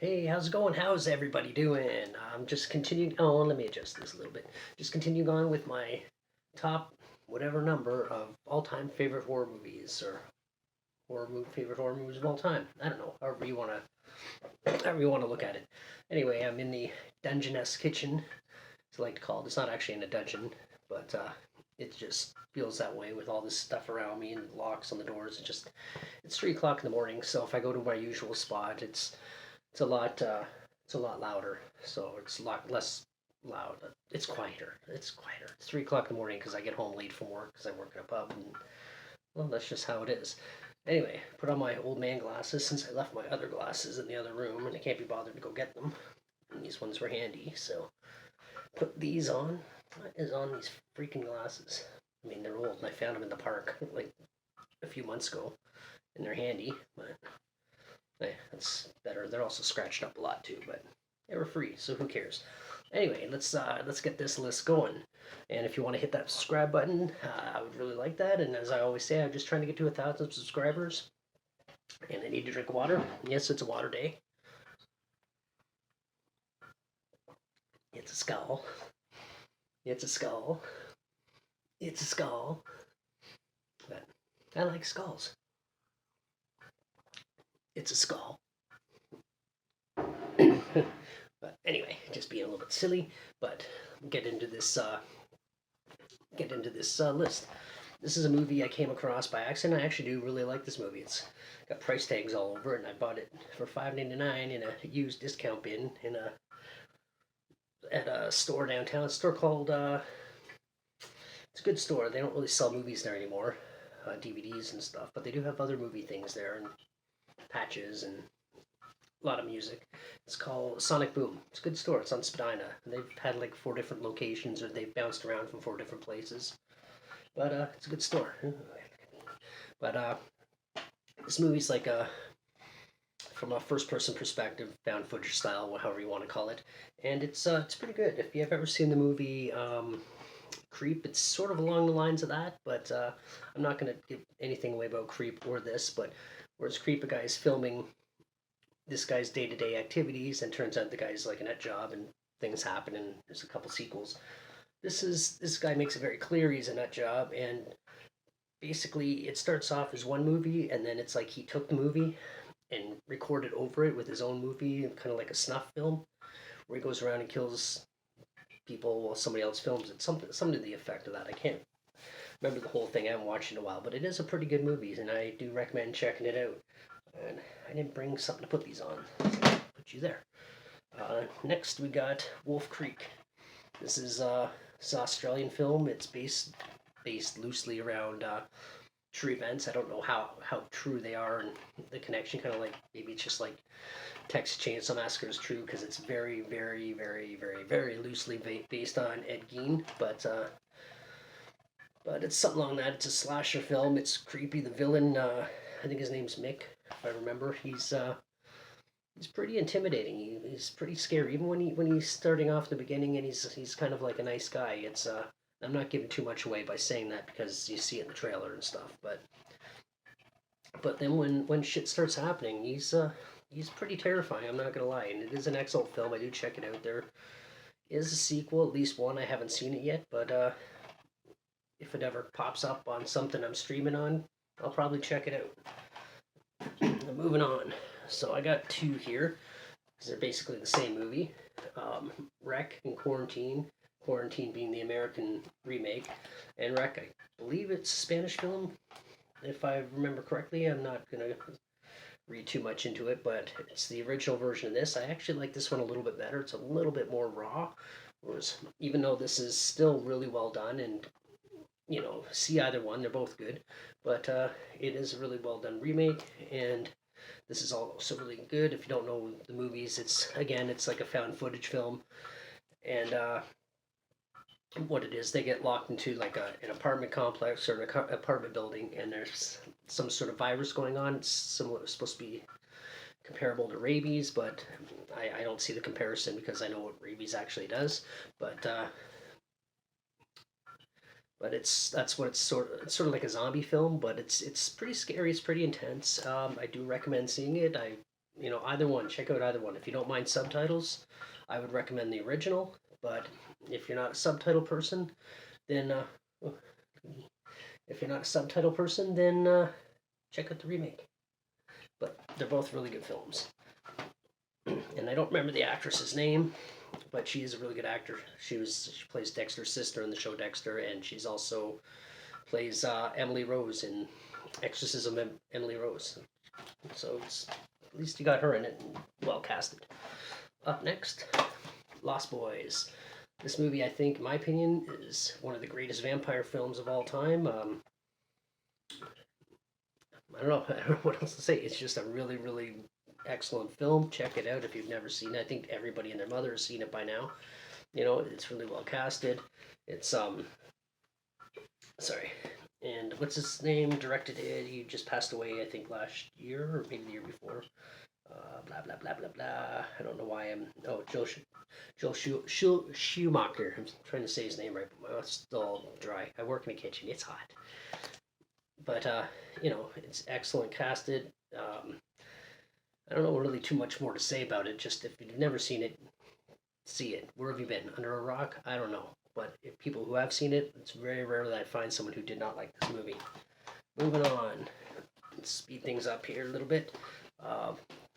Hey, how's it going? How's everybody doing? I'm just continuing. Oh, let me adjust this a little bit. Just continuing on with my top whatever number of all-time favorite horror movies or favorite horror movies of all time. I don't know, however you want to look at it. Anyway, I'm in the Dungeness kitchen, as I like to call it. It's not actually in a dungeon, but it just feels that way with all this stuff around me and locks on the doors. It's 3 o'clock in the morning, so if I go to my usual spot, it's a lot. It's a lot louder, so it's a lot less loud. It's quieter. It's quieter. It's 3 o'clock in the morning because I get home late from work because I work in a pub, and well, that's just how it is. Anyway, put on my old man glasses since I left my other glasses in the other room and I can't be bothered to go get them. And these ones were handy, so put these on. What is on these freaking glasses? I mean, they're old, and I found them in the park like a few months ago, and they're handy, but that's better. They're also scratched up a lot too, but they were free, so who cares? Anyway, let's get this list going. And if you want to hit that subscribe button, I would really like that. And as I always say, I'm just trying to get to 1,000 subscribers, and I need to drink water. Yes, it's a water day. It's a skull. It's a skull. It's a skull. But I like skulls. It's a skull. But anyway, just being a little bit silly. But get into this. List. This is a movie I came across by accident. I actually do really like this movie. It's got price tags all over it, and I bought it for $5.99 in a used discount bin at a store downtown. It's a store called. It's a good store. They don't really sell movies there anymore, DVDs and stuff, but they do have other movie things there and patches and a lot of music. It's called Sonic Boom. It's a good store. It's on Spadina. They've had like 4 different locations, or they've bounced around from 4 different places. But it's a good store. But this movie's like from a first-person perspective, found footage style, however you want to call it, and it's pretty good. If you've ever seen the movie Creep, it's sort of along the lines of that, but I'm not going to give anything away about Creep or this. But whereas Creep, a guy is filming this guy's day-to-day activities, and turns out the guy's like a nut job and things happen, and there's a couple sequels. This guy makes it very clear he's a nut job, and basically it starts off as one movie, and then it's like he took the movie and recorded over it with his own movie, kind of like a snuff film, where he goes around and kills people while somebody else films it. Something to the effect of that. I can't remember the whole thing. I haven't watched it in a while, but it is a pretty good movie, and I do recommend checking it out. And I didn't bring something to put these on, so I'll put you there. Next, we got Wolf Creek. This is an Australian film. It's based loosely around true events. I don't know how true they are, and the connection, kind of like maybe it's just like Texas Chainsaw Massacre is true because it's very, very, very, very, very loosely based on Ed Gein, but it's something along that. It's a slasher film. It's creepy. The villain, I think his name's Mick, if I remember. He's pretty intimidating. He's pretty scary, even when he's starting off the beginning, and he's kind of like a nice guy. It's I'm not giving too much away by saying that because you see it in the trailer and stuff. But then when shit starts happening, he's pretty terrifying. I'm not gonna lie, and it is an excellent film. I do check it out. There is a sequel, at least one. I haven't seen it yet, but if it ever pops up on something I'm streaming on, I'll probably check it out. Moving on. So I got two here because they're basically the same movie. Wreck and Quarantine. Quarantine being the American remake, and Wreck, I believe it's a Spanish film, if I remember correctly. I'm not gonna read too much into it, but it's the original version of this. I actually like this one a little bit better. It's a little bit more raw, whereas even though this is still really well done, and see either one, they're both good, but it is a really well done remake, and this is also really good. If you don't know the movies, it's like a found footage film, and what it is, they get locked into like an apartment complex or an apartment building, and there's some sort of virus going on. It's similar, it's supposed to be comparable to rabies, but I don't see the comparison because I know what rabies actually does. But that's what it's sort of like a zombie film, but it's pretty scary. It's pretty intense. I do recommend seeing it. either one. Check out either one. If you don't mind subtitles, I would recommend the original. But if you're not a subtitle person, then check out the remake. But they're both really good films. And I don't remember the actress's name, but she is a really good actor. She plays Dexter's sister in the show Dexter, and she's also plays Emily Rose in Exorcism Emily Rose. So at least you got her in it and well casted. Up next, Lost Boys. This movie, I think, in my opinion, is one of the greatest vampire films of all time. I don't know what else to say. It's just a really, really excellent film. Check it out if you've never seen it. I think everybody and their mother has seen it by now. It's really well casted. It's sorry. And what's his name? Directed it. He just passed away, I think, last year or maybe the year before. Blah blah blah blah blah. I don't know why I'm. Oh, Joel Schumacher. I'm trying to say his name right, but my mouth's still dry. I work in the kitchen. It's hot. But it's excellent casted. I don't know really too much more to say about it. Just if you've never seen it, see it. Where have you been? Under a rock? I don't know. But if people who have seen it, it's very rare that I find someone who did not like this movie. Moving on. Let's speed things up here a little bit.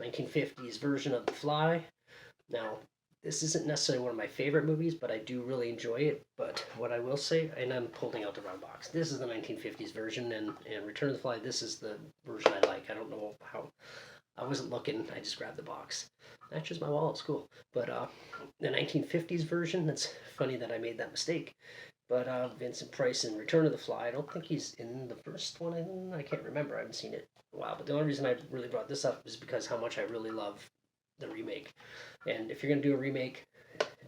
1950s version of The Fly. Now, this isn't necessarily one of my favorite movies, but I do really enjoy it. But what I will say, and I'm holding out the wrong box, this is the 1950s version, and Return of the Fly, this is the version I like. I don't know how, I wasn't looking, I just grabbed the box. Matches my wallet, it's cool. But the 1950s version, that's funny that I made that mistake. But Vincent Price in Return of the Fly, I don't think he's in the first one. I can't remember. I haven't seen it in a while. But the only reason I really brought this up is because how much I really love the remake. And if you're going to do a remake,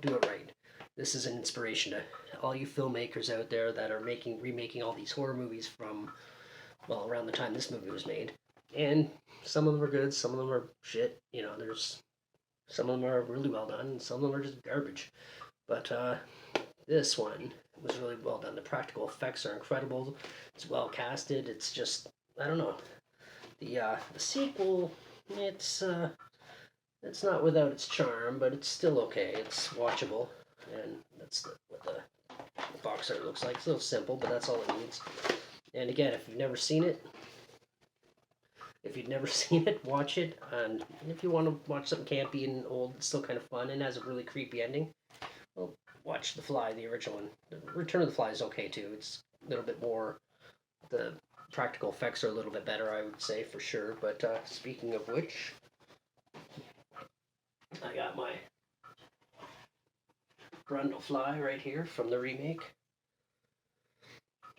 do it right. This is an inspiration to all you filmmakers out there that are remaking all these horror movies from, well, around the time this movie was made. And some of them are good, some of them are shit. Some of them are really well done, and some of them are just garbage. But this one was really well done. The practical effects are incredible. It's well casted. It's just, I don't know. The sequel, it's not without its charm, but it's still okay. It's watchable, and that's what the box art looks like. It's a little simple, but that's all it needs. And again, if you've never seen it, watch it. And if you want to watch something campy and old, it's still kind of fun and has a really creepy ending, well, watch The Fly, the original one. The Return of the Fly is okay too. It's a little bit more, the practical effects are a little bit better, I would say, for sure. But speaking of which, I got my Grundle Fly right here from the remake.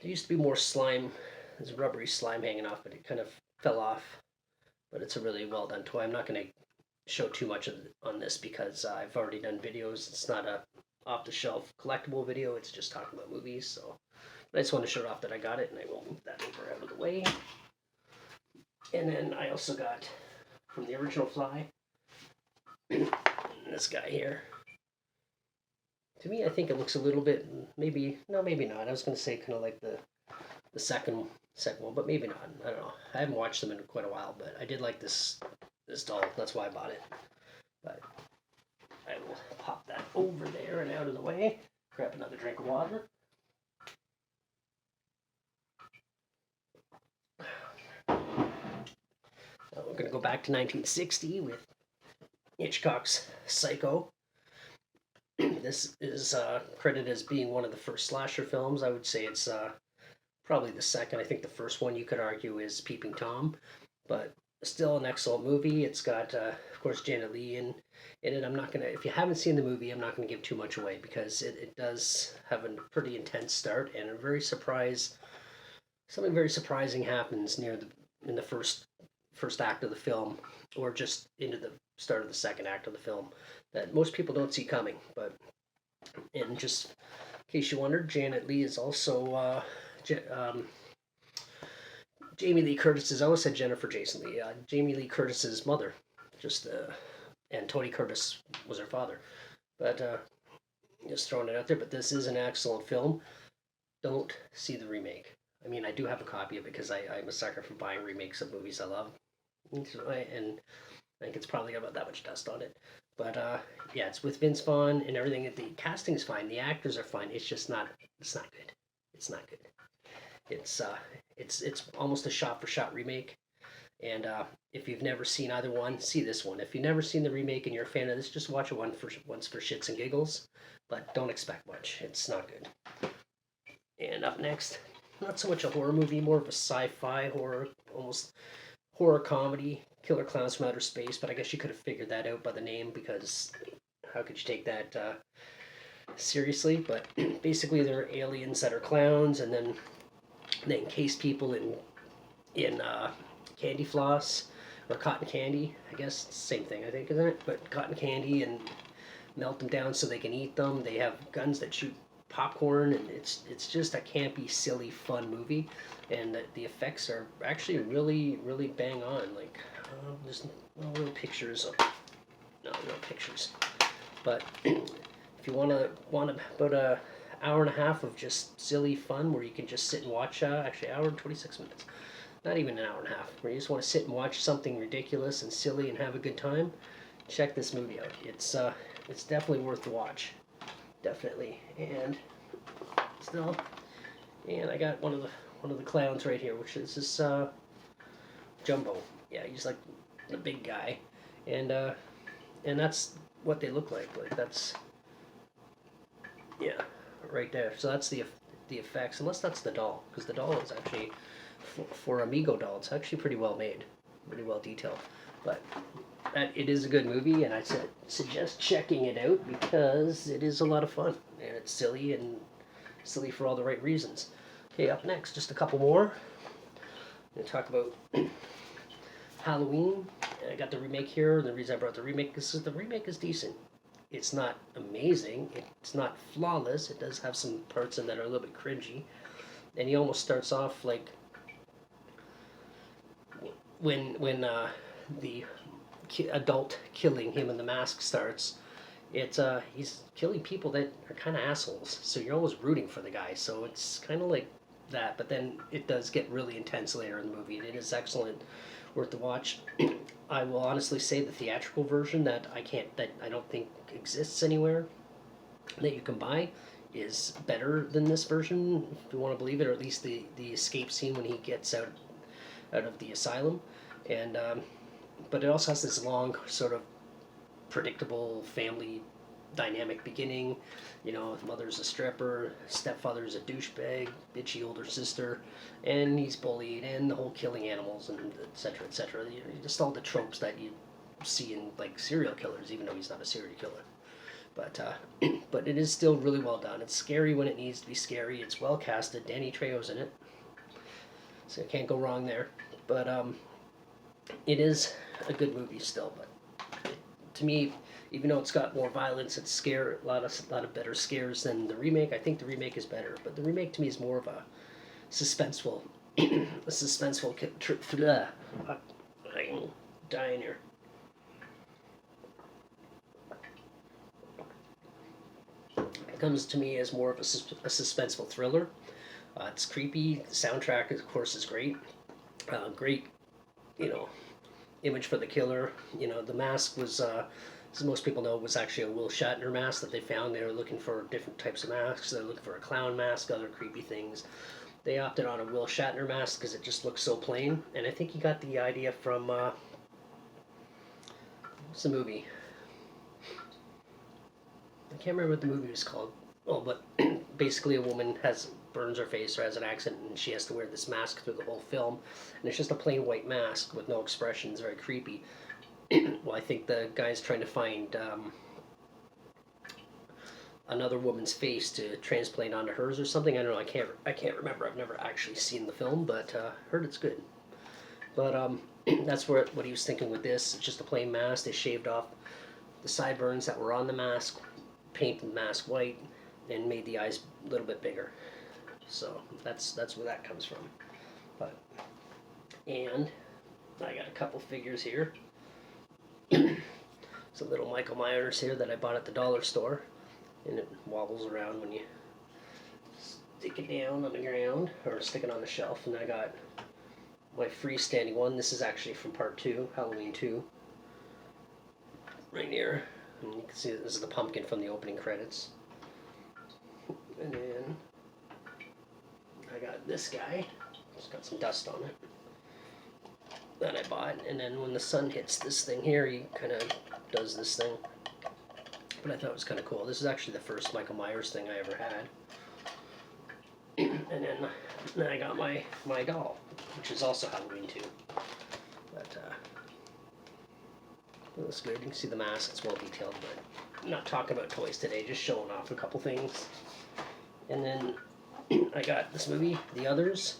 There used to be more slime, there's rubbery slime hanging off, but it kind of fell off. But it's a really well done toy. I'm not going to show too much on this because I've already done videos. It's not a off-the-shelf collectible video. It's just talking about movies. So, but I just want to show it off that I got it, and I will move that over out of the way. And then I also got from the original Fly this guy here. To me, I think it looks a little bit, maybe not. I was going to say kind of like the second one, but maybe not. I don't know. I haven't watched them in quite a while, but I did like this doll. That's why I bought it. But I will pop that over there and out of the way. Grab another drink of water. Now we're going to go back to 1960 with Hitchcock's Psycho. This is credited as being one of the first slasher films. I would say it's probably the second. I think the first one you could argue is Peeping Tom, but still an excellent movie. It's got, of course, Janet Leigh in it. I'm not going to, if you haven't seen the movie, I'm not going to give too much away because it does have a pretty intense start and something very surprising happens in the first act of the film, or just into the start of the second act of the film, that most people don't see coming. But, and just in case you wondered, Janet Leigh is also Jamie Lee Curtis's, I always said Jennifer Jason Leigh, Jamie Lee Curtis's mother, and Tony Curtis was her father. But just throwing it out there. But this is an excellent film. Don't see the remake. I mean, I do have a copy of it because I'm a sucker for buying remakes of movies I love. And I think it's probably got about that much dust on it. But yeah, it's with Vince Vaughn and everything. The casting is fine. The actors are fine. It's just not. It's not good. It's not good. It's it's almost a shot for shot remake. And if you've never seen either one, see this one. If you've never seen the remake and you're a fan of this, just watch it once for shits and giggles. But don't expect much. It's not good. And up next, not so much a horror movie, more of a sci-fi horror, almost horror comedy. Killer Clowns from Outer Space. But I guess you could have figured that out by the name, because how could you take that seriously? But basically, they're aliens that are clowns, and then they encase people in candy floss or cotton candy. I guess it's the same thing, I think, isn't it? But cotton candy, and melt them down so they can eat them. They have guns that shoot popcorn, and it's just a campy, silly, fun movie. And the effects are actually really, really bang on. Like there's no real pictures, no real pictures. But if you want about a hour and a half of just silly fun where you can just sit and watch, actually hour and 26 minutes, not even an hour and a half, where you just want to sit and watch something ridiculous and silly and have a good time, check this movie out. It's definitely worth the watch, definitely. And still, and I got one of the clowns right here, which is this Jumbo. Yeah, he's like the big guy, and that's what they look like. Like that's, yeah, right there. So that's the effects, unless that's the doll, because the doll is actually for Amigo doll. It's actually pretty well made, pretty well detailed. But it is a good movie, and I suggest checking it out because it is a lot of fun, and it's silly for all the right reasons. Okay, up next, just a couple more. I'm gonna talk about Halloween. I got the remake here. The reason I brought the remake is the remake is decent. It's not amazing. It's not flawless. It does have some parts in that are a little bit cringy, and he almost starts off like when the adult killing him in the mask starts. It's he's killing people that are kind of assholes, so you're always rooting for the guy. So it's kind of like that, but then it does get really intense later in the movie. It is excellent, worth the watch. I will honestly say the theatrical version that I don't think exists anywhere that you can buy is better than this version, if you want to believe it, or at least the escape scene when he gets out of the asylum. And but it also has this long, sort of predictable family dynamic beginning. You know, his mother's a stripper, stepfather's a douchebag, bitchy older sister, and he's bullied, and the whole killing animals, and etc. etc. You know, just all the tropes that you see in like serial killers, even though he's not a serial killer. But but it is still really well done. It's scary when it needs to be scary. It's well casted. Danny Trejo's in it, so you can't go wrong there. But it is a good movie still. But to me, even though it's got more violence, it's a lot of better scares than the remake. I think the remake is better, but the remake to me is more of a suspenseful, I'm dying here. It comes to me as more of a suspenseful thriller. It's creepy. The soundtrack, of course, is great. Great, you know, image for the killer. You know, the mask was, as most people know, was actually a Will Shatner mask that they found. They were looking for different types of masks. They were looking for a clown mask, other creepy things. They opted on a Will Shatner mask because it just looks so plain. And I think he got the idea from, what's the movie? I can't remember what the movie was called. Oh, but basically a woman burns her face or has an accident, and she has to wear this mask through the whole film. And it's just a plain white mask with no expressions, very creepy. Well, I think the guy's trying to find another woman's face to transplant onto hers or something. I don't know. I can't remember. I've never actually seen the film, but heard it's good. But that's what he was thinking with this. It's just a plain mask. They shaved off the sideburns that were on the mask, painted the mask white, and made the eyes a little bit bigger. So that's where that comes from. And I got a couple figures here. Some little Michael Myers here that I bought at the dollar store, and it wobbles around when you stick it down on the ground or stick it on the shelf. And then I got my freestanding one. This is actually from part 2, Halloween 2. right here. And you can see this is the pumpkin from the opening credits. And then I got this guy. It's got some dust on it that I bought. And then when the sun hits this thing here, he kind of does this thing. But I thought it was kind of cool. This is actually the first Michael Myers thing I ever had. And then I got my doll, which is also Halloween too. But it looks good. You can see the mask. It's well detailed, but I'm not talking about toys today. Just showing off a couple things. And then I got this movie, The Others,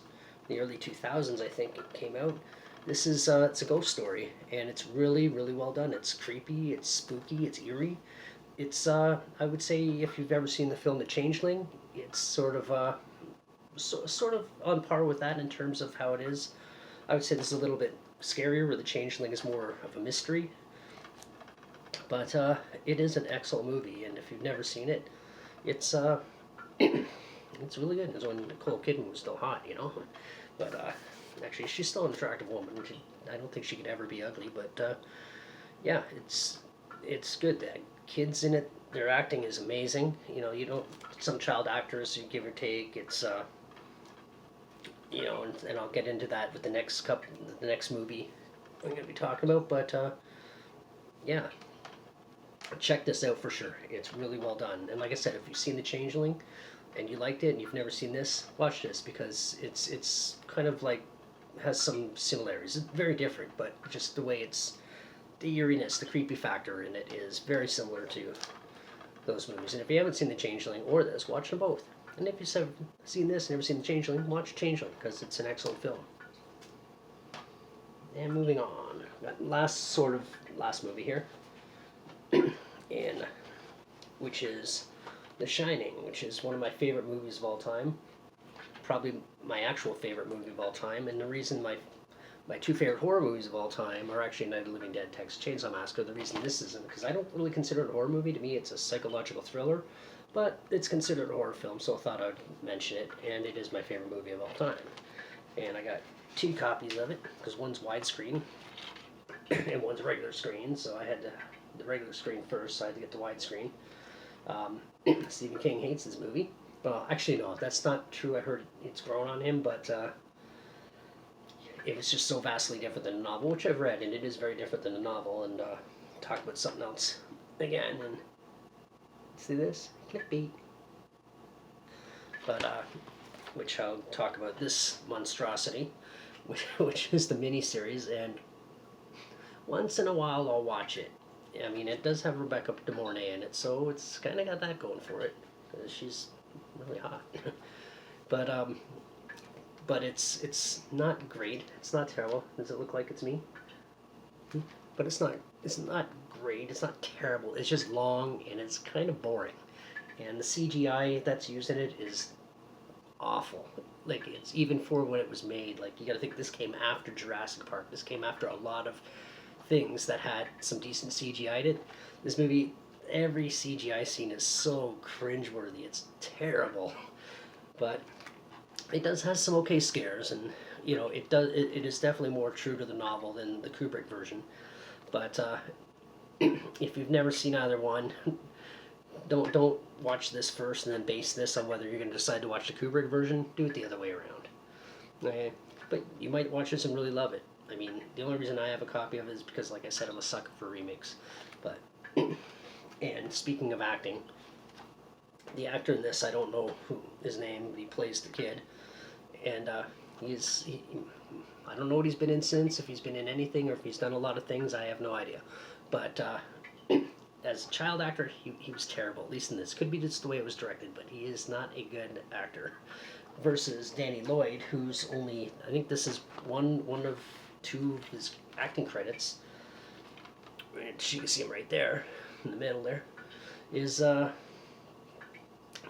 the early 2000s, I think it came out. This is it's a ghost story, and it's really, really well done. It's creepy, it's spooky, it's eerie. It's I would say if you've ever seen the film The Changeling, it's sort of sort of on par with that in terms of how it is. I would say this is a little bit scarier, where The Changeling is more of a mystery. But it is an excellent movie, and if you've never seen it, it's it's really good. It's when Nicole Kidman was still hot, you know. But actually, she's still an attractive woman. I don't think she could ever be ugly. But yeah, it's good. The kids in it, their acting is amazing. You know, you don't some child actors, you give or take. It's you know, and I'll get into that with the next movie I'm gonna be talking about. But yeah, check this out for sure. It's really well done. And like I said, if you've seen The Changeling and you liked it and you've never seen this, watch this, because it's kind of like has some similarities. It's very different, but just the way the eeriness, the creepy factor in it is very similar to those movies. And if you haven't seen The Changeling or this, watch them both. And if you've seen this and never seen The Changeling, watch Changeling, because it's an excellent film. And moving on, got last movie here, and which is The Shining, which is one of my favorite movies of all time. Probably my actual favorite movie of all time, and the reason my two favorite horror movies of all time are actually Night of the Living Dead, Texas Chainsaw Massacre. The reason this isn't, because I don't really consider it a horror movie. To me, it's a psychological thriller, but it's considered a horror film, so I thought I'd mention it, and it is my favorite movie of all time. And I got 2 copies of it, because one's widescreen, and one's regular screen, so I had the regular screen first, so I had to get the widescreen. Stephen King hates this movie. Well, actually, no, that's not true. I heard it's grown on him, but it was just so vastly different than the novel, which I've read, and it is very different than the novel. And talk about something else again. And see this? Clickbait. But which I'll talk about this monstrosity, which is the miniseries, and once in a while I'll watch it. I mean, it does have Rebecca De Mornay in it, so it's kind of got that going for it, because she's really hot. But it's not great. It's not terrible. Does it look like it's me? But it's not great. It's not terrible. It's just long, and it's kind of boring. And the CGI that's used in it is awful. Like, it's even for when it was made. Like, you got to think this came after Jurassic Park. This came after a lot of things that had some decent CGI in it. This movie, every CGI scene is so cringeworthy. It's terrible. But it does have some okay scares, and you know, it is definitely more true to the novel than the Kubrick version. But if you've never seen either one, don't watch this first and then base this on whether you're going to decide to watch the Kubrick version. Do it the other way around. Okay? But you might watch this and really love it. I mean, the only reason I have a copy of it is because, like I said, I'm a sucker for remakes. But and speaking of acting, the actor in this, I don't know his name, but he plays the kid, and I don't know what he's been in since, if he's been in anything or if he's done a lot of things, I have no idea. But as a child actor, he was terrible, at least in this. Could be just the way it was directed, but he is not a good actor. Versus Danny Lloyd, who's only, I think this is one of 2 of his acting credits, which you can see him right there, in the middle there, is,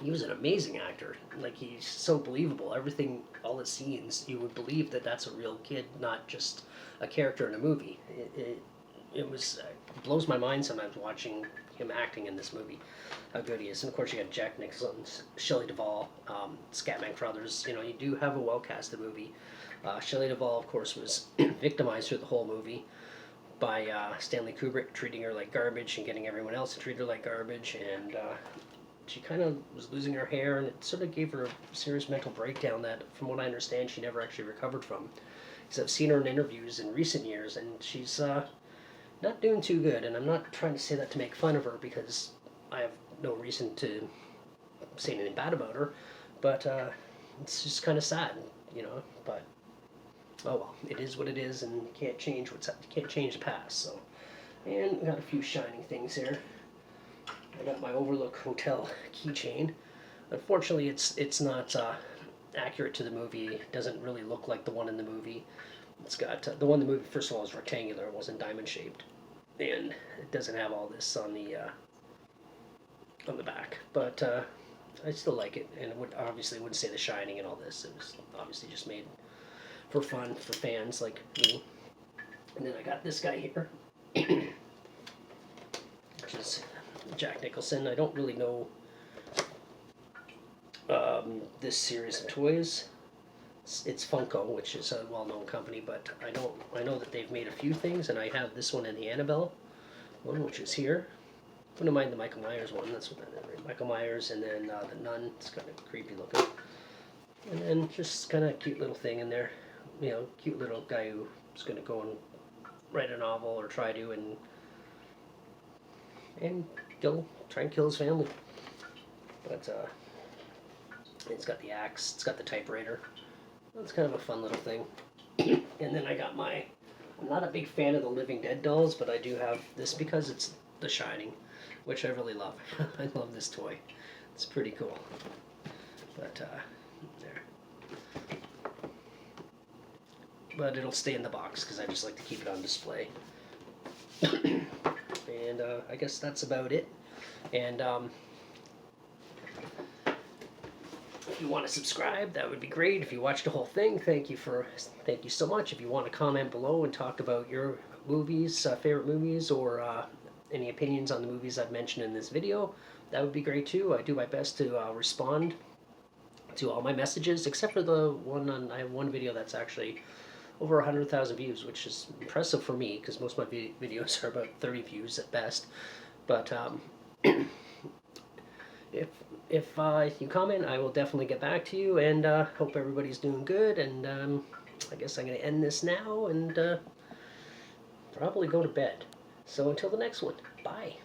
he was an amazing actor. Like, he's so believable. Everything, all his scenes, you would believe that that's a real kid, not just a character in a movie. It blows my mind sometimes watching him acting in this movie, how good he is. And of course you got Jack Nicholson, Shelley Duvall, Scatman Crothers. You know, you do have a well-casted movie. Shelley Duvall, of course, was victimized through the whole movie, by Stanley Kubrick, treating her like garbage and getting everyone else to treat her like garbage, and she kind of was losing her hair, and it sort of gave her a serious mental breakdown that, from what I understand, she never actually recovered from. Because I've seen her in interviews in recent years, and she's not doing too good. And I'm not trying to say that to make fun of her, because I have no reason to say anything bad about her, but it's just kind of sad, you know. But oh well, it is what it is, and can't change the past. So, and we got a few shining things here. I got my Overlook Hotel keychain. Unfortunately, it's not accurate to the movie. It doesn't really look like the one in the movie. It's got the one in the movie. First of all, is rectangular. It wasn't diamond shaped, and it doesn't have all this on the back. But I still like it, and it would obviously wouldn't say The Shining and all this. It was obviously just made for fun for fans like me. And then I got this guy here, which is Jack Nicholson. I don't really know this series of toys. It's Funko, which is a well-known company, but I know that they've made a few things, and I have this one in the Annabelle one, which is here. I wouldn't mind the Michael Myers one. That's what that is, right? Michael Myers, and then the Nun. It's kind of creepy looking, and then just kind of cute little thing in there. You know, cute little guy who's going to go and write a novel or try to, and try and kill his family. But it's got the axe. It's got the typewriter. It's kind of a fun little thing. And then I got I'm not a big fan of the Living Dead dolls, but I do have this because it's The Shining, which I really love. I love this toy. It's pretty cool. But there. But it'll stay in the box because I just like to keep it on display. And I guess that's about it. And if you want to subscribe, that would be great. If you watched the whole thing, thank you so much. If you want to comment below and talk about your movies, favorite movies, or any opinions on the movies I've mentioned in this video, that would be great too. I do my best to respond to all my messages, except for the one I have one video that's actually over 100,000 views, which is impressive for me because most of my videos are about 30 views at best. But if you comment, I will definitely get back to you, and hope everybody's doing good. And I guess I'm going to end this now and probably go to bed. So until the next one, bye.